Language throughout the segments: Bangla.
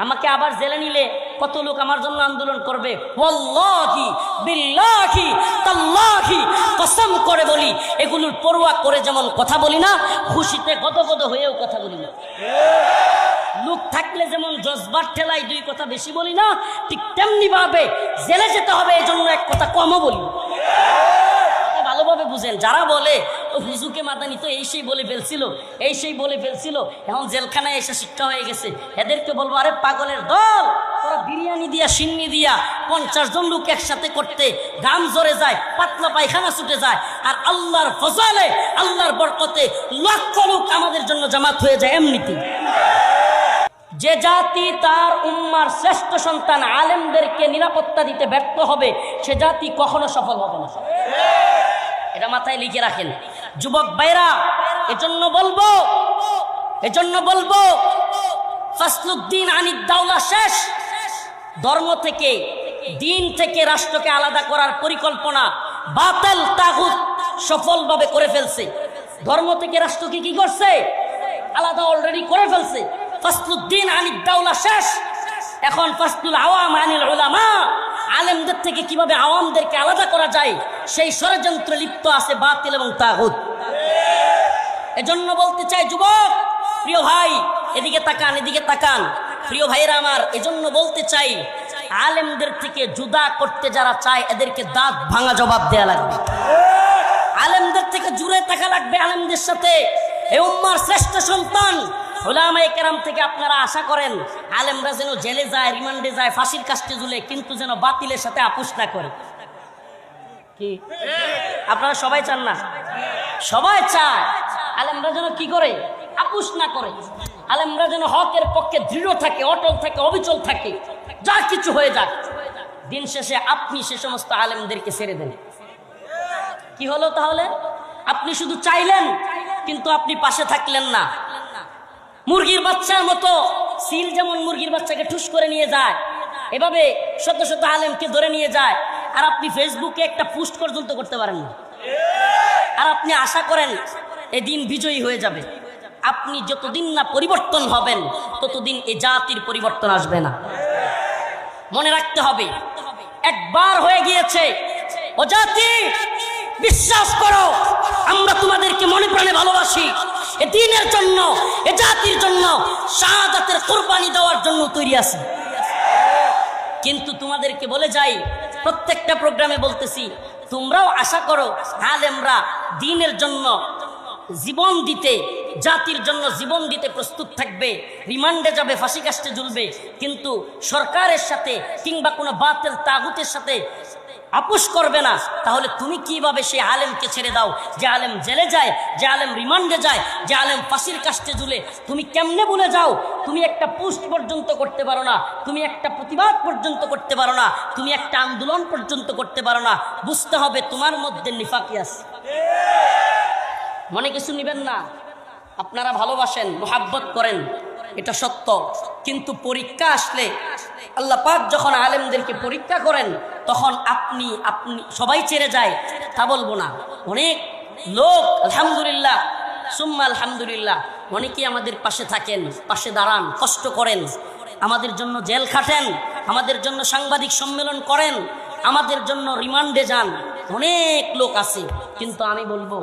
আমাকে আবার জেলে নিলে কত লোক আমার জন্য আন্দোলন করবে। ওয়াল্লাহি বিল্লাহি তাল্লাহি কসম করে বলি, এগুলোর পরোয়া করে যেমন কথা বলি না, খুশিতে গদগদ হয়েও কথা বলি না। লোক থাকলে যেমন জজবার ঠেলায় দুই কথা বেশি বলি না, ঠিক তেমনি ভাবে জেলে যেতে হবে এই জন্য এক কথা কমও বলি। ভালোভাবে বুঝেন, যারা বলে ও হুজুকে মাদানি তো এই সেই বলে ফেলছিল, এই সেই বলে ফেলছিল, এখন জেলখানায় এসে শিক্ষা হয়ে গেছে, এদেরকে বলবো আরে পাগলের দল, তোরা বিরিয়ানি দিয়া সিন্নি দিয়া 50 জন লোক একসাথে করতে ঘাম ঝরে যায়, পাতলা পায়খানা ছুটে যায়, আর আল্লাহর ফজলে আল্লাহর বরকতে লক্ষ লোক আমাদের জন্য জামাত হয়ে যায় এমনিতে। যে জাতি তার উম্মার শ্রেষ্ঠ সন্তান আলেমদেরকে নিরাপত্তা দিতে ব্যর্থ হবে, সে জাতি কখনো সফল হবে না। এটা মাথায় লিখে রাখেন যুবক ভাইরা। এজন্য বলবো ফাসলুদ্দিন আনিদ দাওলা শেষ। ধর্ম থেকে, দিন থেকে রাষ্ট্রকে আলাদা করার পরিকল্পনা বাতিল তাগুত সফলভাবে করে ফেলছে। ধর্ম থেকে রাষ্ট্রকে কি করছে? আলাদা অলরেডি করে ফেলছে। ফাসলুদ্দিন আনিদ দাওলা শেষ। এখন ফাসলুল আওয়াম আনিল উলামা, আলেমদের থেকে কিভাবে আওয়ামদেরকে আলাদা করা যায় সেই ষড়যন্ত্রে লিপ্ত আছে বাতিল এবং তাগুত। এজন্য বলতে চাই যুবক, প্রিয় ভাই এদিকে তাকান, এদিকে তাকান প্রিয় ভাইরা আমার। এজন্য বলতে চাই আলেমদের থেকে জুদা করতে যারা চায় এদেরকে দাঁত ভাঙা জবাব দেয়া লাগবে। আলেমদের থেকে জুড়ে থাকা লাগবে আলেমদের সাথে। এই উম্মার শ্রেষ্ঠ সন্তান উলামায়ে কেরাম থেকে আপনারা আশা করেন আলেমরা যেন জেলে যায়, রিমান্ডে যায়, ফাঁসির কাস্টে ঝুলে, কিন্তু যেন বাতিলের সাথে আপোষ না করে। কি আপনারা সবাই চান না? সবাই চায় আলেমরা যেন কি করে? আপোষ না করে। আলেমরা যেন হকের পক্ষে দৃঢ় থাকে, অটল থাকে, অবিচল থাকে, যা কিছু হয়ে যাক। দিন শেষে আপনি সে সমস্ত আলেমদেরকে ছেড়ে দেন। কি হলো তাহলে? আপনি শুধু চাইলেন কিন্তু আপনি পাশে থাকলেন না। মুরগির বাচ্চার মতো সিল যেমন মুরগির বাচ্চাকে ঠুস করে নিয়ে যায়, এভাবে শত শত আলেমকে ধরে নিয়ে যায়, আর আপনি ফেসবুকে একটা পোস্ট পর্যন্ত করতে পারেন না। আর আপনি আশা করেন এই দিন বিজয়ী হয়ে যাবে। আপনি যতদিন না পরিবর্তন হবেন ততদিন এ জাতির পরিবর্তন আসবে না। মনে রাখতে হবে, একবার হয়ে গিয়েছে। ও জাতি, বিশ্বাস করো, আমরা তোমাদেরকে মনে প্রাণে ভালোবাসি। এ দিনের জন্য, এ জাতির জন্য শাহাদাতের কুরবানি দেওয়ার জন্য তৈরি আছি। কিন্তু তোমাদেরকে বলে যাই, প্রত্যেকটা প্রোগ্রামে বলতেছি, তোমরাও আশা করো আলেমরা দিনের জন্য জীবন দিতে, জাতির জন্য জীবন দিতে প্রস্তুত থাকবে, রিমান্ডে যাবে, ফাঁসি কাস্টে ঝুলবে, কিন্তু সরকারের সাথে কিংবা কোনো বাতিল তাগুতের সাথে আপোষ করবে না। তাহলে তুমি কিভাবে সেই আলেমকে ছেড়ে দাও যে আলেম জেলে যায়, যে আলেম রিমান্ডে যায়, যে আলেম ফাঁসির কাস্টে ঝুলে? তুমি কেমনে ভুলে যাও? তুমি একটা পোস্ট পর্যন্ত করতে পারো না, তুমি একটা প্রতিবাদ পর্যন্ত করতে পারো না, তুমি একটা আন্দোলন পর্যন্ত করতে পারো না। বুঝতে হবে তোমার মধ্যে নিফাকি আছে। মনে কিছু নিবেন না। আপনারা ভালোবাসেন, মোহাব্বত করেন, এটা সত্য, কিন্তু পরীক্ষা আসলে আল্লাহ পাক যখন আলেমদেরকে পরীক্ষা করেন তখন আপনি সবাই ছেড়ে যায় তা বলবো না। অনেক লোক আলহামদুলিল্লাহ সুম্মা আলহামদুলিল্লাহ অনেকেই আমাদের পাশে থাকেন, পাশে দাঁড়ান, কষ্ট করেন, আমাদের জন্য জেল খাটেন, আমাদের জন্য সাংবাদিক সম্মেলন করেন, আমাদের জন্য রিমান্ডে যান। অনেক লোক আছে, কিন্তু আমি বলবো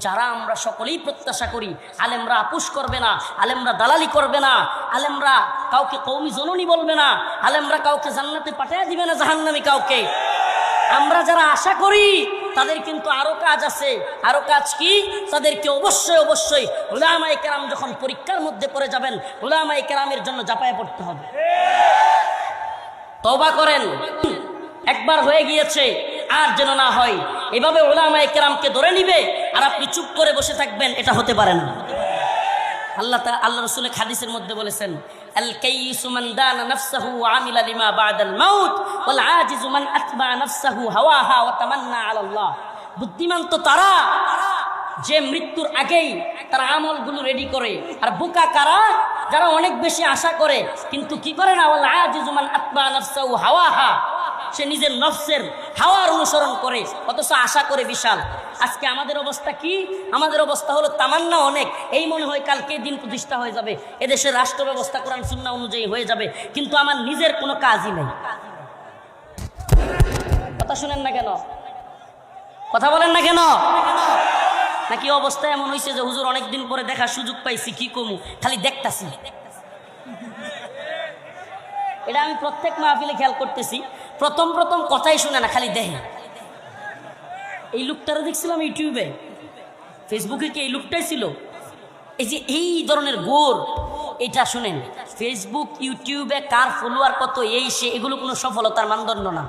যারা আমরা সকলেই প্রত্যাশা করি আলেমরা আপোষ করবে না, আলেমরা দালালি করবে না, আলেমরা কাউকে কওমি জননী বলবে না, আলেমরা কাউকে জান্নাতে পাঠিয়ে দিবে না, জাহান্নামী কাউকে। আমরা যারা আশা করি তাদের কিন্তু আরো কাজ আছে। আরো কাজ কি? তাদেরকে অবশ্যই অবশ্যই উলামায়ে কেরাম যখন পরীক্ষার মধ্যে পড়ে যাবেন, উলামায়ে কেরামের জন্য ঝাঁপায় পড়তে হবে। তওবা করেন, একবার হয়ে গিয়েছে আর যেন না হয়। এভাবে উলামায়ে কেরামকে ধরে নিবে আর আপনি চুপ করে বসে থাকবেন, এটা হতে পারে না। আল্লাহ রাসূল হাদিসের মধ্যে বলেছেন, আল কাইয়িসু মান দানা নাফসাহু ওয়া আমিলা লিমা বাদাল মাউত ওয়াল আজিজু মান আতবা নাফসাহু হাওয়াহা ওয়া তামান্না আলা আল্লাহ। বুদ্ধিমান তো তারা যে মৃত্যুর আগেই তার আমলগুলো রেডি করে, আর বোকা কারা? যারা অনেক বেশি আশা করে কিন্তু কি করে না। ওয়াল আজিজু মান আতবা নাফসাহু হাওয়াহা, সে নিজের নফসের হাওয়ার অনুসরণ করে, অথচ আশা করে বিশাল। আজকে আমাদের অবস্থা কি? আমাদের অবস্থা হলো তামান্না অনেক, এই মনে হয় কালকে দিন প্রতিষ্ঠা হয়ে যাবে, এদেশের রাষ্ট্র ব্যবস্থা কোরআন সুন্নাহ অনুযায়ী হয়ে যাবে, কিন্তু আমার নিজের কোনো কাজই নেই। কথা শুনেন না কেন? কথা বলেন না কেন? নাকি অবস্থা এমন হয়েছে যে হুজুর অনেকদিন পরে দেখার সুযোগ পাইছি, কি কমু, খালি দেখতাছি। এটা আমি প্রত্যেক মাহফিলে খেয়াল করতেছি, প্রথম প্রথম কথাই শুনে না, খালি দেখে। এই লোকটারা দেখছিলাম ইউটিউবে, ফেসবুকে কি এই লোকটাই ছিল? এই যে এই ধরনের গোর, এটা শুনেন, ফেসবুক ইউটিউবে কার ফলোয়ার কত, এই সে, এগুলো কোনো সফলতার মানদণ্ড না।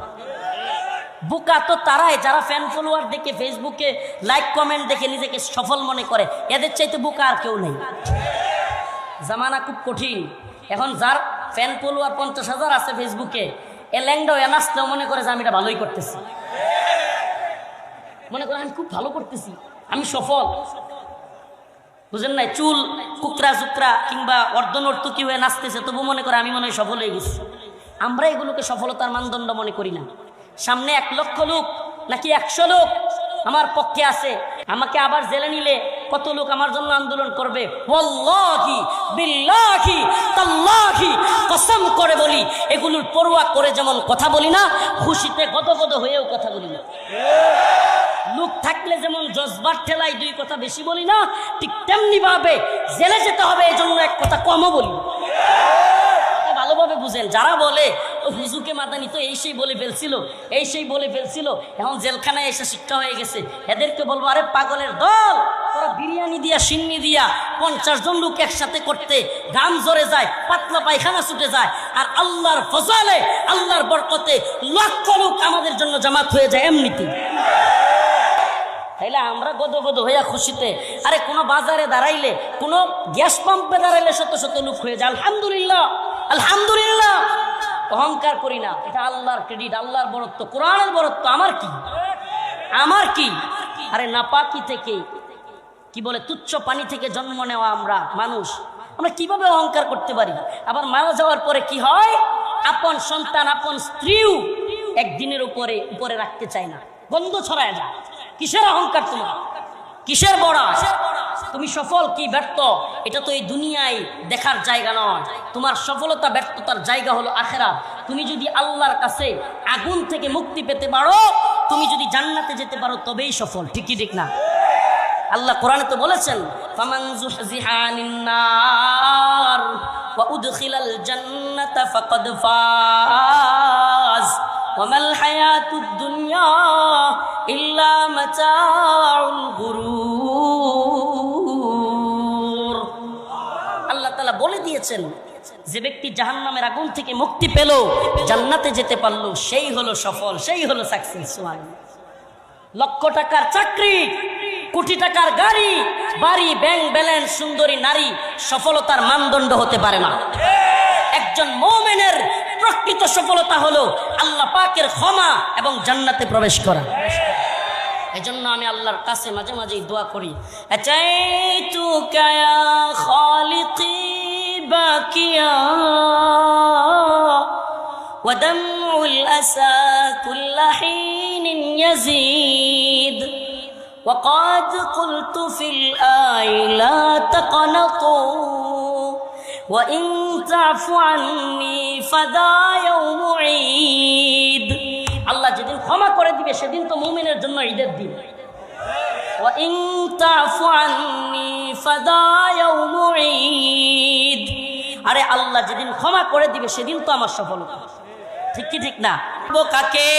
বোকা তো তারাই যারা ফ্যান ফলোয়ার দেখে, ফেসবুকে লাইক কমেন্ট দেখে নিজেকে সফল মনে করে, এদের চাইতে বোকা আর কেউ নেই। জামানা খুব কঠিন এখন। যার ফ্যান ফলোয়ার 50,000 আছে ফেসবুকে, এ ল্যাংডা হয়ে নাচতেও মনে করে যে আমি এটা ভালোই করতেছি, মনে করে আমি খুব ভালো করতেছি, আমি সফল। বুঝেন নাই? চুল কুকরা চুকরা কিংবা অর্ধনর্তুকি হয়ে নাচতেছে, তবু মনে করে আমি মনে হয় সফল হয়ে গেছি। আমরা এগুলোকে সফলতার মানদণ্ড মনে করি না। সামনে 1 লক্ষ লোক নাকি 100 লোক আমার পক্ষে আছে, আমাকে আবার জেলে নিলে কত লোক আমার জন্য আন্দোলন করবে। ওয়াল্লাহি বিল্লাহি তাল্লাহি কসম করে বলি, এগুলোর পরোয়া করে যেমন কথা বলি না, খুশিতে গদগদ হয়েও কথা বলি না। লোক থাকলে যেমন জজবার ঠেলায় 2 কথা বেশি বলি না, ঠিক তেমনি ভাবে জেলে যেতে হবে এই জন্য 1 কথা কমও বলি। ভালোভাবে বুঝেন, যারা বলে হুজুকে মাদানি তো এই সেই বলে ফেলছিল, এই সেই বলে ফেলছিল, এখন জেলখানায় এসে শিক্ষা হয়ে গেছে, এদেরকে বলবো আরে পাগলের দল, তোরা বিরিয়ানি দিয়া সিন্নি দিয়া 50 জন লোক একসাথে করতে গাম জ্বরে যায়, পাতলা পায়খানা ছুটে যায়, আর আল্লাহর ফজলে আল্লাহর বরকতে লক্ষ লোক আমাদের জন্য জামাত হয়ে যায় এমনিতে। তাইলে আমরা গদ হইয়া খুশিতে, আরে কোনো বাজারে দাঁড়াইলে, কোনো গ্যাস পাম্পে দাঁড়াইলে শত শত লোক হয়ে যায়, আলহামদুলিল্লাহ আলহামদুলিল্লাহ। অহংকার করি না, এটা আল্লাহর ক্রেডিট, আল্লাহর বরত্ব, কোরআনের বরত্ব। আমার কি, আমার কি? আরে নাপাকি থেকে, কি বলে, তুচ্ছ পানি থেকে জন্ম নেওয়া আমরা মানুষ, আমরা কিভাবে অহংকার করতে পারি? আবার মারা যাওয়ার পরে কি হয়? আপন সন্তান, আপন স্ত্রীও একদিনের উপরে রাখতে চায় না, গন্ধ ছড়ায় যায়। কিসের অহংকার তোমার? কিসের বড়া? তুমি সফল কি ব্যর্থ এটা তো এই দুনিয়ায় দেখার জায়গা নয়। তোমার সফলতা ব্যর্থতার জায়গা হলো আখিরাত। তুমি যদি আল্লাহর কাছে আগুন থেকে মুক্তি পেতে পারো, তুমি যদি জান্নাতে যেতে পারো, তবেই সফল। ঠিক কি ঠিক না? আল্লাহ কোরআনে তো বলেছেন, ফামান যুহজিহা আনিন নার ওয়া উদখিলাল জান্নাতা ফাকাদ ফাজ ওয়ামাল হায়াতুদ দুনিয়া ইল্লা মাতাউল গুরুর। আল্লাহ তাআলা বলে দিয়েছেন, যে ব্যক্তি জাহান্নামের আগুন থেকে মুক্তি পেল, জান্নাতে যেতে পারলো, সেই হলো সফল, সেই হলো সাকসেস। সুবহানাল্লাহ। লক্ষ টাকার চাকরি, কোটি টাকার গাড়ি, বাড়ি, ব্যাংক ব্যালেন্স, সুন্দরী নারী সফলতার মানদণ্ড হতে পারে না। একজন মুমিনের প্রকৃত সফলতা হলো আল্লাহ পাকের ক্ষমা এবং জান্নাতে প্রবেশ করা। এজন্য আমি আল্লাহর কাছে মাঝে মাঝেই দোয়া করি, আতাইতুকা ইয়া খালিকি বাকিয়া ওয়া দামউল আসা কুল্লা হিনিন ইয়াজিদ وقد قلت في الآي لا تقنطوا وإن تعف عني فذا يوم عيد। আল্লাহ যেদিন ক্ষমা করে দিবে সেদিন তো মুমিনের জন্য ঈদের দিন। وإن تعف عني فذا يوم عيد। আরে আল্লাহ যেদিন ক্ষমা করে দিবে সেদিন তো আমার সফলতা। ঠিক কি ঠিক না? কাকে?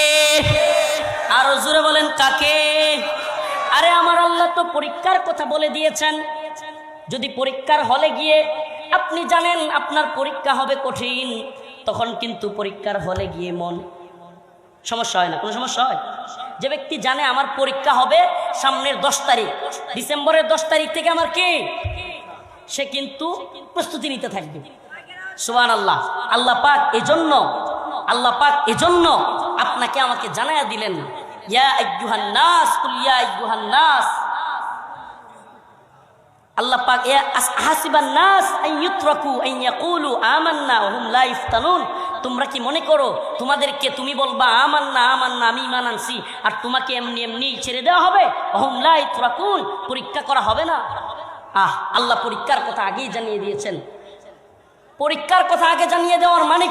আরো জোরে বলেন, কাকে? আরে আমার আল্লাহ তো পরীক্ষার কথা বলে দিয়েছেন। যদি পরীক্ষার হলে গিয়ে আপনি জানেন আপনার পরীক্ষা হবে কঠিন, তখন কিন্তু পরীক্ষার হলে গিয়ে মন সমস্যা হয় না। কোনো সমস্যা হয়? যে ব্যক্তি জানে আমার পরীক্ষা হবে সামনের 10 তারিখ, ডিসেম্বরের 10 তারিখ থেকে আমার কি, সে কিন্তু প্রস্তুতি নিতে থাকবে। সুবহানাল্লাহ। আল্লাহ পাক এজন্য আপনাকে আমাকে জানায়া দিলেন, ইয়া আইয়ুহান নাস কুল ইয়া আইয়ুহান নাস আল্লাহ পাক হাসিবান নাস আন ইউতরাকু আন ইয়াকুলু আমান্না ওয়া হুম লা ইফতানুন, তোমরা কি মনে করো তোমাদেরকে তুমি বলবা আমান্না আমান্না আমি ঈমান আনছি আর তোমাকে এমনি এমনি ছেড়ে দেওয়া হবে? ওয়া হুম লা ইউতরাকুন, পরীক্ষা করা হবে না? আল্লাহ পরীক্ষার কথা আগেই জানিয়ে দিয়েছেন। পরীক্ষার কথা আগে জানিয়ে দেওয়ার মানে কি?